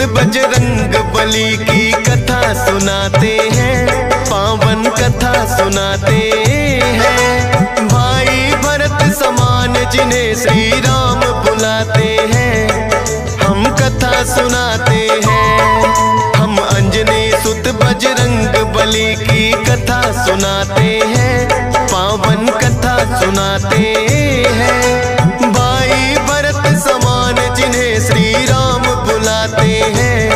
बजरंग बली की कथा सुनाते हैं, पावन कथा सुनाते हैं। भाई भरत समान जिन्हें श्री राम बुलाते हैं, हम कथा सुनाते हैं। हम अंजनी सुत बजरंग बली की कथा सुनाते हैं, पावन कथा सुनाते हैं। भाई भरत समान जिन्हें श्री राम बुलाते हैं,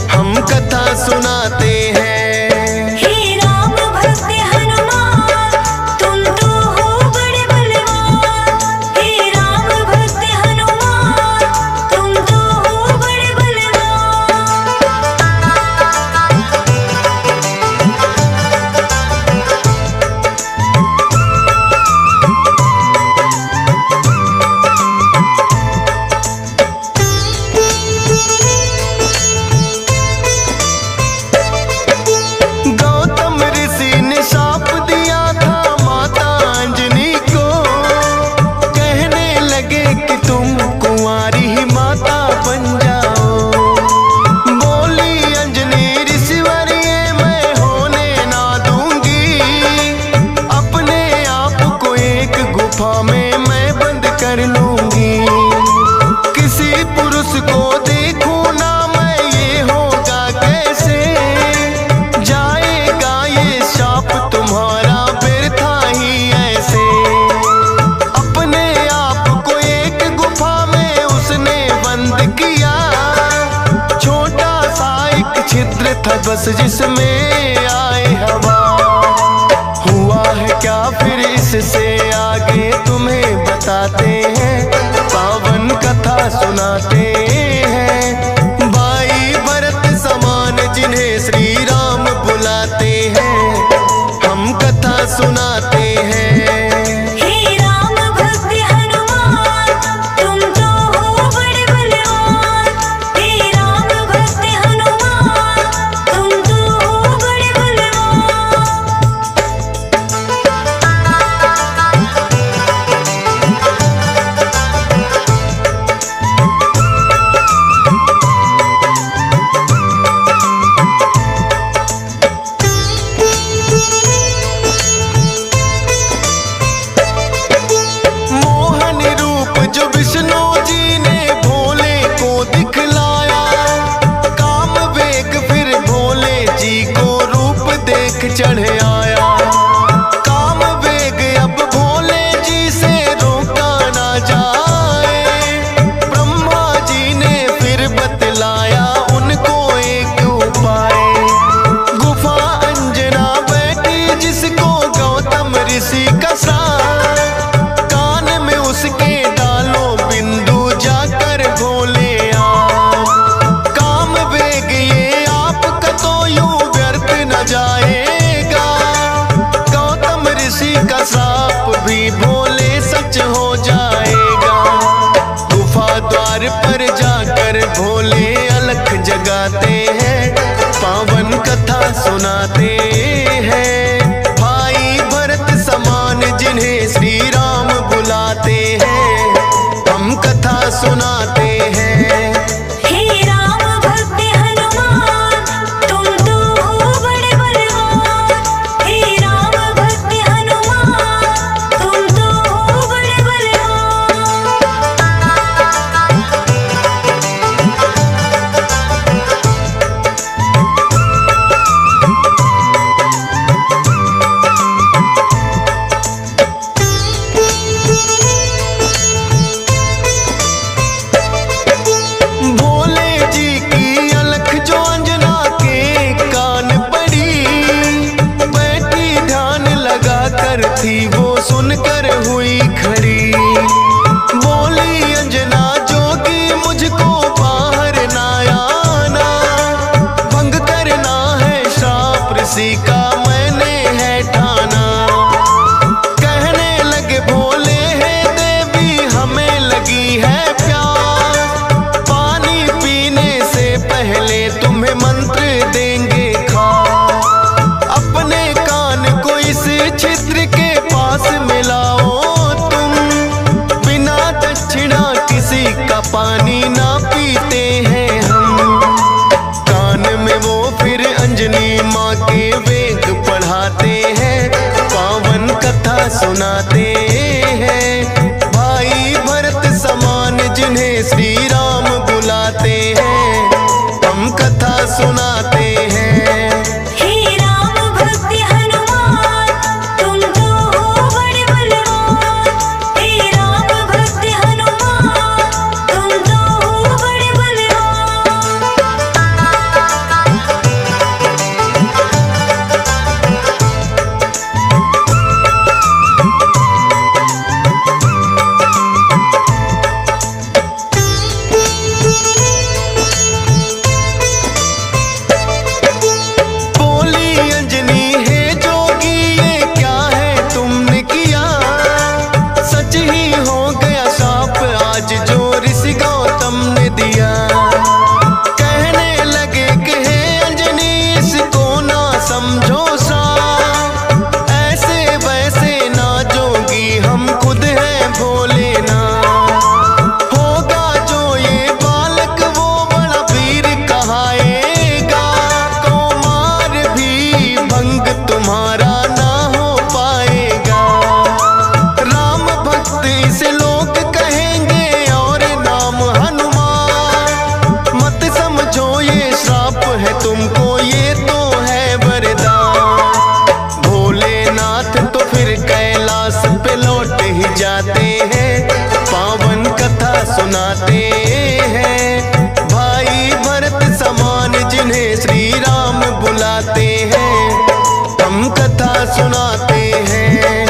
हम कथा सुनाते हैं। हे राम भक्त हनुमान, तुम तो हो बड़े बलवान। हे राम भक्त हनुमान, तुम तो हो बड़े बलवान। में मैं बंद कर लूंगी, किसी पुरुष को देखूं ना मैं, ये होगा कैसे? जाएगा ये शाप तुम्हारा व्यर्था ही ऐसे। अपने आप को एक गुफा में उसने बंद किया, छोटा सा एक छिद्र था बस जिसमें आए हवा। हुआ है क्या फिर इससे आगे तुम्हें बताते हैं, पावन कथा सुनाते हैं। भाई भरत समान जिन्हें श्री राम बुलाते हैं, हम कथा सुनाते हैं। हे राम भक्त हनुमान, तुम तो हो बड़े बलवान। हे राम भक्त हनुमान, तुम तो हो बड़े बलवान। चढ़ आया काम वेग, अब भोले जी से रोका ना जाए। ब्रह्मा जी ने फिर बतलाया उनको एक उपाय। गुफा अंजना बैठी जिसको गौतम ऋषि का साथ, कान में उसके डालो बिंदु जाकर भोले आप। काम वेग ये आपका तो यूं व्यर्थ न जाए, का साप भी भोले सच हो जाएगा। गुफा द्वार पर जाकर भोले अलख जगाते हैं, पावन कथा सुनाते हैं। भाई भरत समान जिन्हें श्री राम बुलाते हैं, हम कथा सुनाते हैं। हे राम भक्त हनुमान, तुम तो हो बड़े बलवान। हे राम भक्त हनुमान, तुम तो हो बड़े बलवान। थी वो सुनकर हुई खड़ी, बोली अंजना जोगी मुझको बाहर ना आना। भंग करना है शाप ऋषि का मैंने है ठाना। कहने लगे भोले है देवी हमें लगी है प्यास, पानी पीने से पहले तुम्हें मंत्र देंगे खास। अपने कान को इस छिद्र के पास सुनाते हैं। भाई भरत समान जिन्हें श्री राम बुलाते हैं, हम कथा सुनाते हैं। हे राम भक्त हनुमान तुम तो हो बड़े बलवान। हे राम भक्त हनुमान तुम तो हो बड़े बलवान। बोली अंजनी है जोगी ये क्या है तुमने किया, सच ही हो गया शाप आज जो ऋषि गौतम ने दिया। कहने लगे कि हे अंजनी इसको ना समझो साप, ऐसे वैसे ना जोगी हम खुद हैं भोले ना। होगा जो ये बालक वो बड़ा वीर कहाएगा, कौमार भी भंग तुम्हारा ना हो पाएगा। राम भक्त इसे लोग कहेंगे और नाम हनुमान, मत समझो ये श्राप है तुमको ये तो है वरदान। भोलेनाथ तो फिर कैलाश पे लौट ही जाते हैं, पावन कथा सुनाते हैं। भाई भरत समान जिन्हें श्री राम बुलाते हैं, हम कथा सुनाते हैं।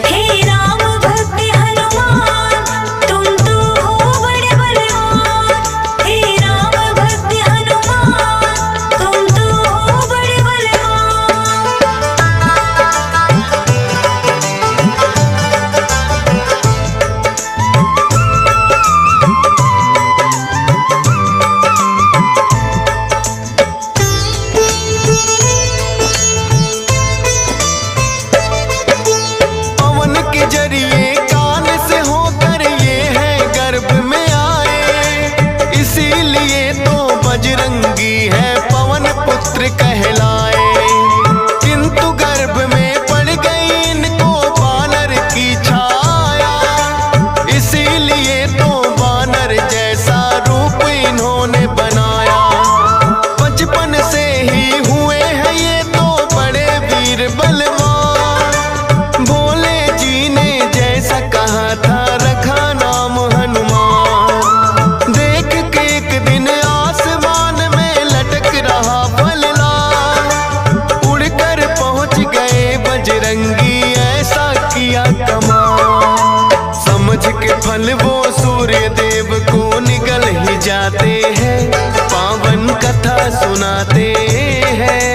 हे राम भक्त हनुमान तुम तो हो बड़े बलवान। हे राम भक्त हनुमान तुम तो हो बड़े बलवान। पवन के जरिए कान से होकर ये है गर्भ में आए, इसीलिए तो बजरंगी है पवन पुत्र कहलाए। किंतु गर्भ में पड़ गई इनको बानर की छाया, इसीलिए तो बानर जैसा रूप इन्होंने बनाया। बचपन से ही हुए हैं ये तो बड़े वीर बलवान, भोले जी ने जैसा कहा था रखा नाम हनुमान। देख के एक दिन आसमान में लटक रहा फलदार, उड़कर पहुंच गए बजरंगी ऐसा किया कमाल। समझ के फल वो सूर्य देव को निगल ही जाते हैं, पावन कथा सुनाते हैं।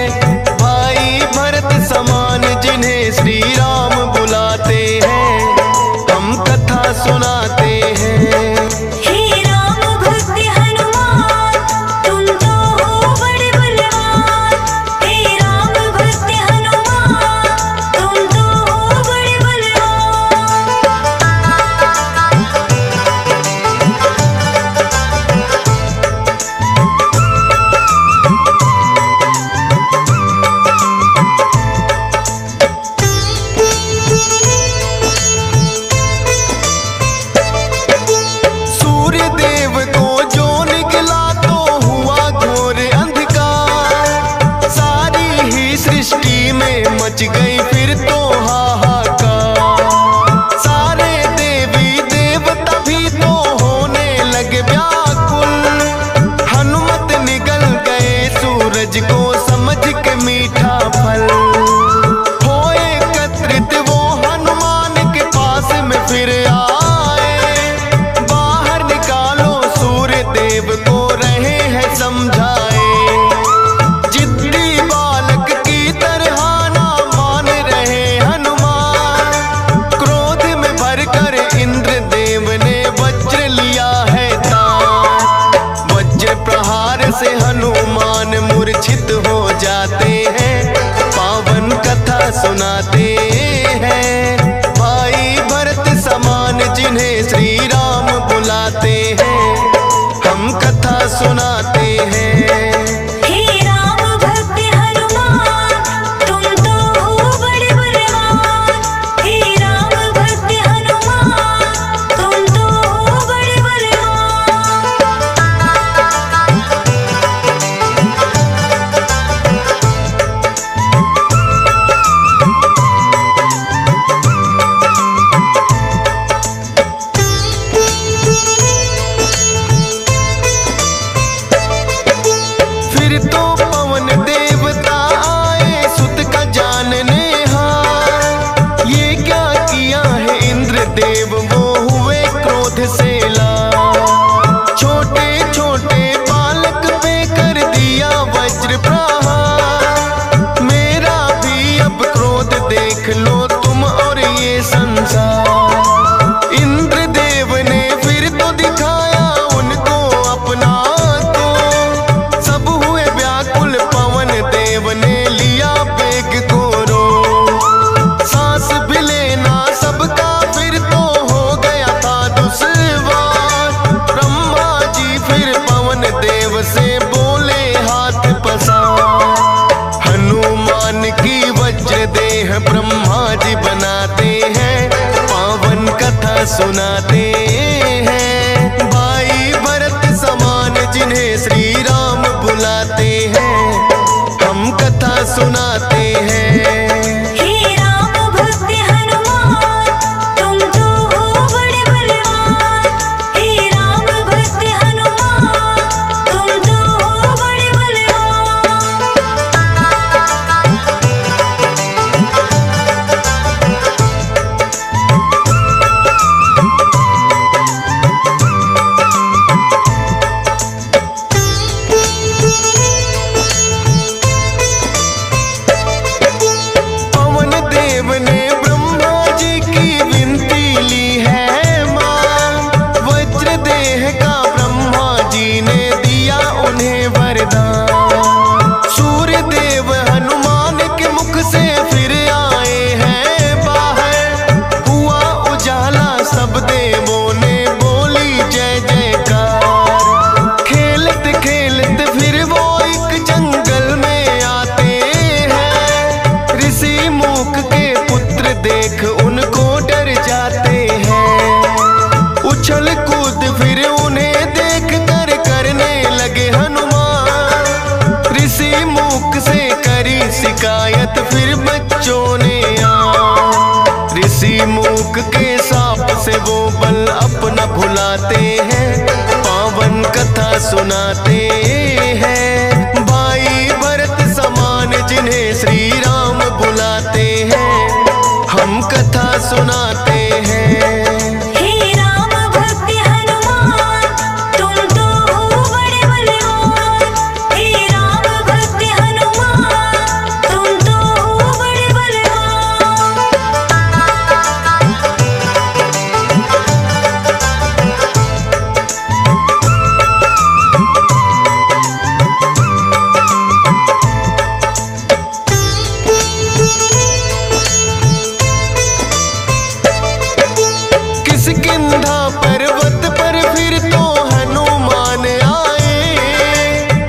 भाई भरत समान जिन्हें श्री राम बुलाते हैं, हम कथा सुनाते हैं। हे राम भक्त हनुमान तुम तो हो बड़े बलवान। हे राम भक्त हनुमान तुम तो हो बड़े बलवान। सूर्य देव को जो निकला तो हुआ घोर अंधकार, सारी ही सृष्टि में मच गई फिर तो हाहाकार। सारे देवी देवता भी तो होने लगे व्याकुल, हनुमत निगल गए सूरज को समझ के मीठा फल। हो एकत्रित वो हनुमान के पास में फिर आए, बाहर निकालो सूर्य देव को रहे हैं समझाए। जिद्दी बालक की तरह ना मान रहे हनुमान, क्रोध में भरकर इंद्र देव ने वज्र लिया है तान। वज्र प्रहार से हनुमान मूर्छित हो जाते हैं, पावन कथा सुनाते हैं। भाई भरत समान जिन्हें श्री राम बुलाते हैं, हम कथा सुनाते हैं। हे राम भक्त हनुमान तुम तो हो बड़े बलवान। हे राम देह ब्रह्मा जी बनाते हैं, पावन कथा सुनाते हैं। भाई भरत समान जिन्हें श्री राम बुलाते हैं, हम कथा सुनाते हैं। हे राम भक्त हनुमान, तुम तो हो बड़े बलवान। हे राम भक्त हनुमान, तुम तो हो बड़े बलवान। पवन देव ने ब्रह्मा जी की विनती ली है मां, वज्र देह का ब्रह्मा जी ने दिया उन्हें वरदान। सूर्य देव हनुमान के मुख से फिर आए हैं बाहर, हुआ उजाला सब देवों ने बोली जय जयकार। खेलते खेलते फिर वो एक जंगल में आते हैं, ऋषि मूक के पुत्र देख उनको डर जाते हैं। उछल कूद फिर उन्हें देख कर करने लगे हनुमान, ऋषि मूक से करी शिकायत फिर बच्चों ने आ। ऋषि मूक के साप से वो बल अपना भुलाते हैं, पावन कथा सुनाते हैं। भाई भरत समान जिन्हें श्री राम बुलाते हैं, हम कथा सुनाते हैं। हे राम भक्त हनुमान, तुम तो हो बड़े बलवान। हे राम भक्त हनुमान, तुम तो हो बड़े बलवान। किष्किंधा पर्वत पर फिर तो हनुमान आए,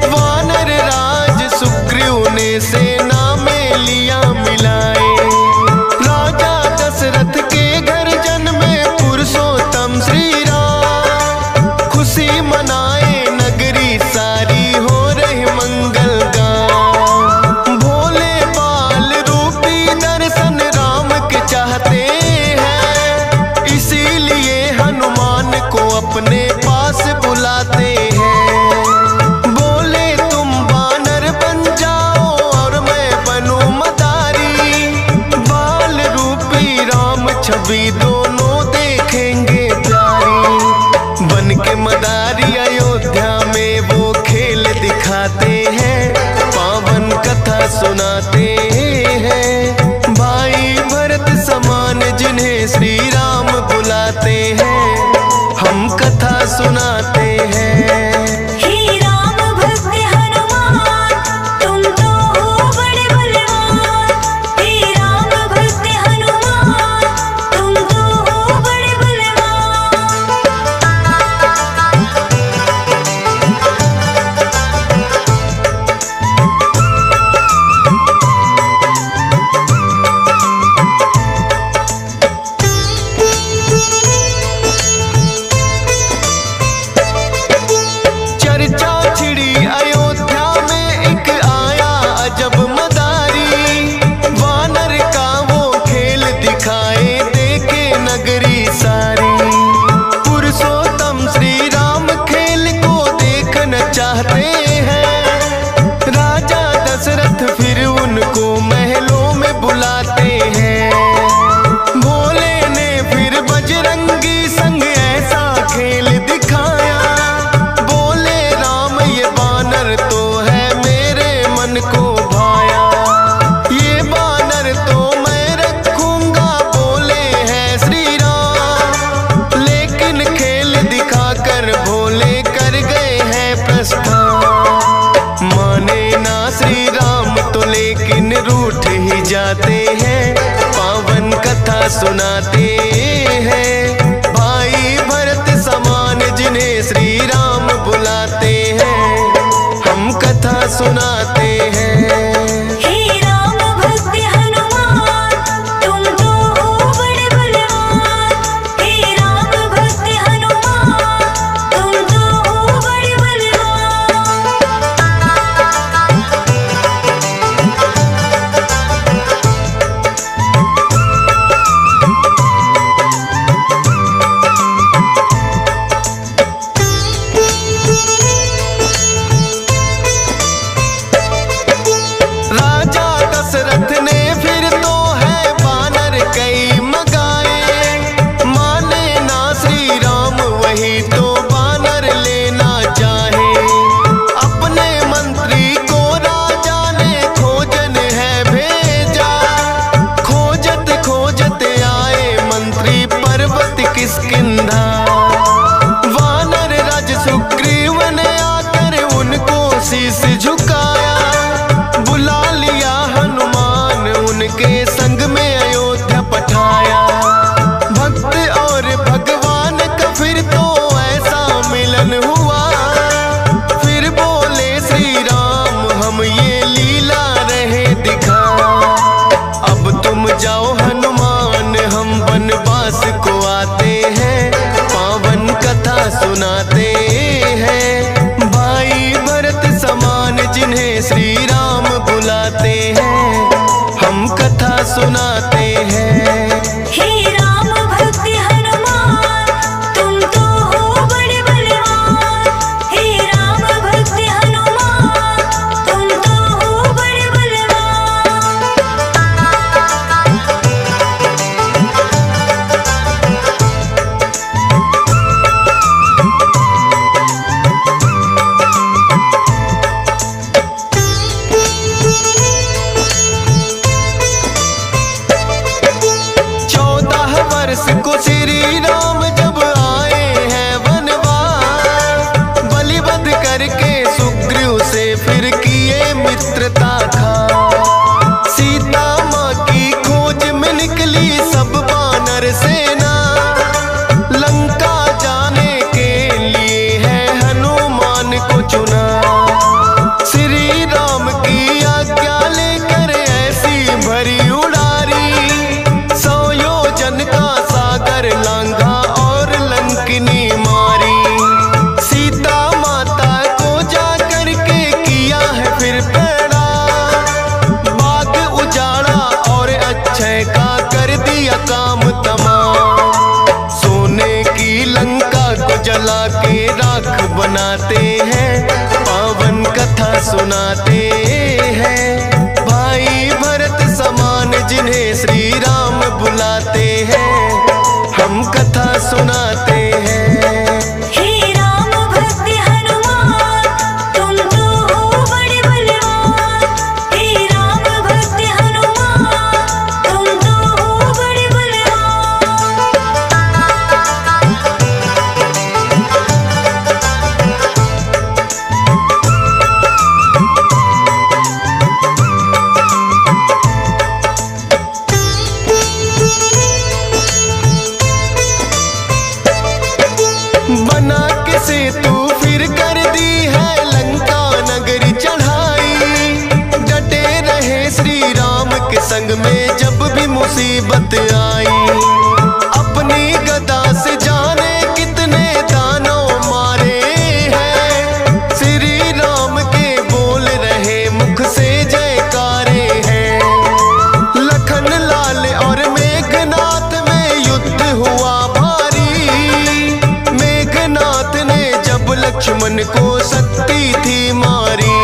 वानर राज सुग्रीव ने सेना में लिया मिलाए। राजा दशरथ के घर जन्मे पुरुषोत्तम श्री राम, खुशी मनाए नगरी सारी हो रही मंगल गान। भोले बाल रूपी दर्शन राम के चाहते हैं, इसीलिए हनुमान को अपने पास बुलाते हैं। बोले तुम वानर बन जाओ और मैं बनूं मदारी, बाल रूपी राम छवि दोनों देखेंगे प्यारी। बन के मदारी अयोध्या में वो खेल दिखाते हैं, पावन कथा सुनाते हैं। भाई भरत समान जिन्हें श्री राम बुलाते हैं, हम कथा सुनाते हैं। हे राम भक्त हनुमान, तुम तो हो बड़े बलवान। हे राम भक्त हनुमान, तुम तो हो बड़े बलवान। चर्चा छिड़ी अयोध्या में एक आया अजब मदारी, वानर का वो खेल दिखाए देखे नगरी सारी। पुरुषोत्तम श्री राम खेल को देखना चाहते हैं, राजा दशरथ फिर उनको महलों में बुलाते हैं। भोले ने फिर बजरंगी संग ऐसा खेल दिखाया, बोले राम ये बानर तो है मेरे मन को भाया। ये बानर तो मैं रखूंगा, बोले हैं श्री राम, लेकिन खेल दिखाकर भोले कर गए हैं प्रस्थान। माने ना श्री राम तो लेकिन रूठ ही जाते हैं, पावन कथा सुनाते हैं। भाई भरत समान जिन्हें श्री राम बुलाते हैं, हम कथा सुनाते हैं। हे राम भक्त हनुमान, जाओ हनुमान, हम वनवास को आते हैं, पावन कथा सुनाते हैं। भाई भरत समान जिन्हें श्री राम बुलाते हैं, हम कथा सुनाते हैं। हे राम भक्त हनुमान, तुम तो हो बड़े बलवान। हे राम भक्त हनुमान, तुम तो हो बड़े बलवान। को श्री राम जब आए हैं वनवास, बलिवध करके सुग्रीव से फिर किए मित्रता खा। सीता माँ की खोज में निकली सब वानर सेना, लंका जाने के लिए है हनुमान को चुना। श्री राम की आज्ञा लेकर ऐसी भरी उड़ारी, 100 योजन का लांघा और लंकिनी मारी। सीता माता को जाकर के किया है फिर पैड़ा, बाग उजाड़ा और अक्षय का कर दिया काम तमाम। सोने की लंका को जला के राख बनाते हैं, पावन कथा सुनाते हैं। भाई भरत समान जिन्हें श्री राम बुलाते हैं, हम कथा सुनाते हैं। हे राम भक्त हनुमान, तुम तो हो बड़े बलवान। हे राम भक्त हनुमान, तुम तो हो बड़े बलवान। बना के सेतु फिर कर दी है लंका नगरी चढ़ाई। डटे रहे श्री राम के संग में जब भी मुसीबत आई। अपनी गदा से जाने कितने दानव मारे हैं, श्री राम के बोल रहे मुख से जयकारे हैं। लखन लाल और मेघनाथ में युद्ध हुआ लक्ष्मण को शक्ति थी मारी।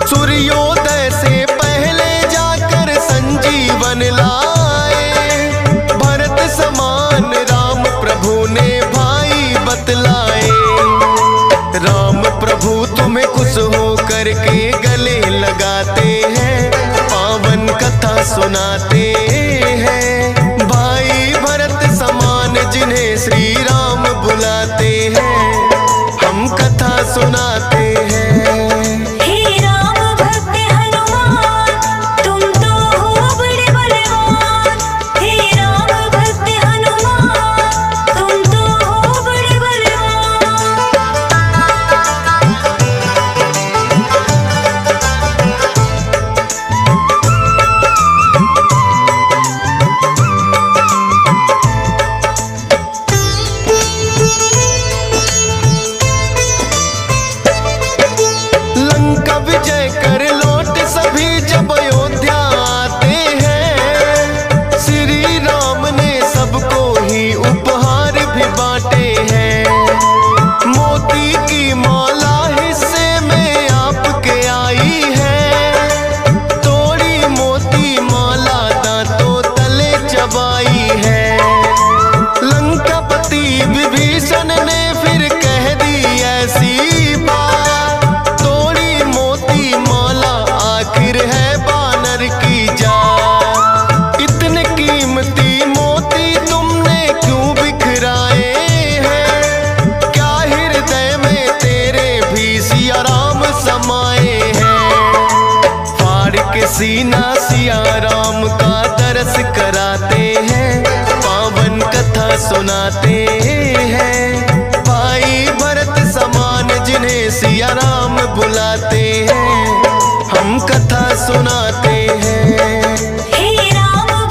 सूर्योदय से पहले जाकर संजीवन लाए, भरत समान राम प्रभु ने भाई बतलाए। राम प्रभु तुम्हें खुश हो करके गले लगाते हैं, पावन कथा सुनाते हैं। भाई भरत समान जिन्हें श्री राम बुलाते हैं, हम कथा सुनाते हैं। हे राम भक्त हनुमान, तुम तो हो बड़े बलवान। हे राम भक्त हनुमान, तुम तो हो बड़े बलवान। विजय कर लौट सभी जब अयोध्या आते हैं, श्री राम ने सबको ही उपहार भी बांटे हैं। मोती की माला हिस्से में आपके आई है, तोड़ी मोती माला दांतों तले चबाई है। लंकापति विभीषण ने फिर कह दी ऐसी बात, आखिर है बानर की जात। इतने कीमती मोती तुमने क्यों बिखराए हैं, क्या हृदय में तेरे भी सिया राम समाए हैं। फाड़ के सीना सिया राम का दर्श कराते हैं, पावन कथा सुनाते हैं। भाई भरत समान जिन्हें सिया राम बुलाते हैं, हम कथा सुनाते हैं। हे राम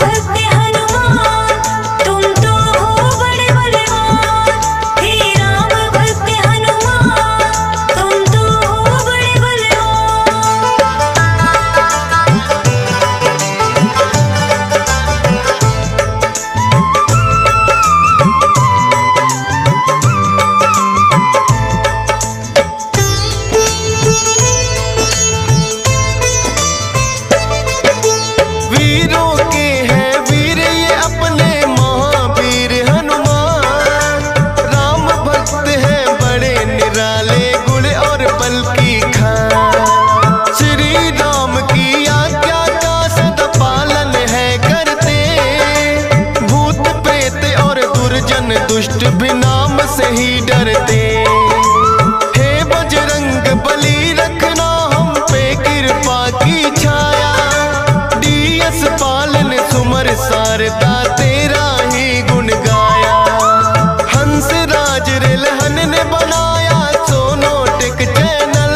दुष्ट भी नाम से ही डरते। हे बजरंग बली रखना हम पे कृपा की छाया, डीएस पालन सुमर शारदा तेरा ही गुण गाया। हंस राज रेलहन ने बनाया सोनोटिक चैनल,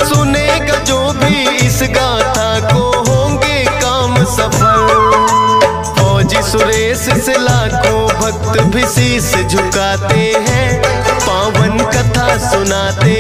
सुनेगा जो भी इस गाथा को होंगे काम सफल। फौजी सुरेश से लाखों भक्त भी शीश झुकाते हैं, पावन कथा सुनाते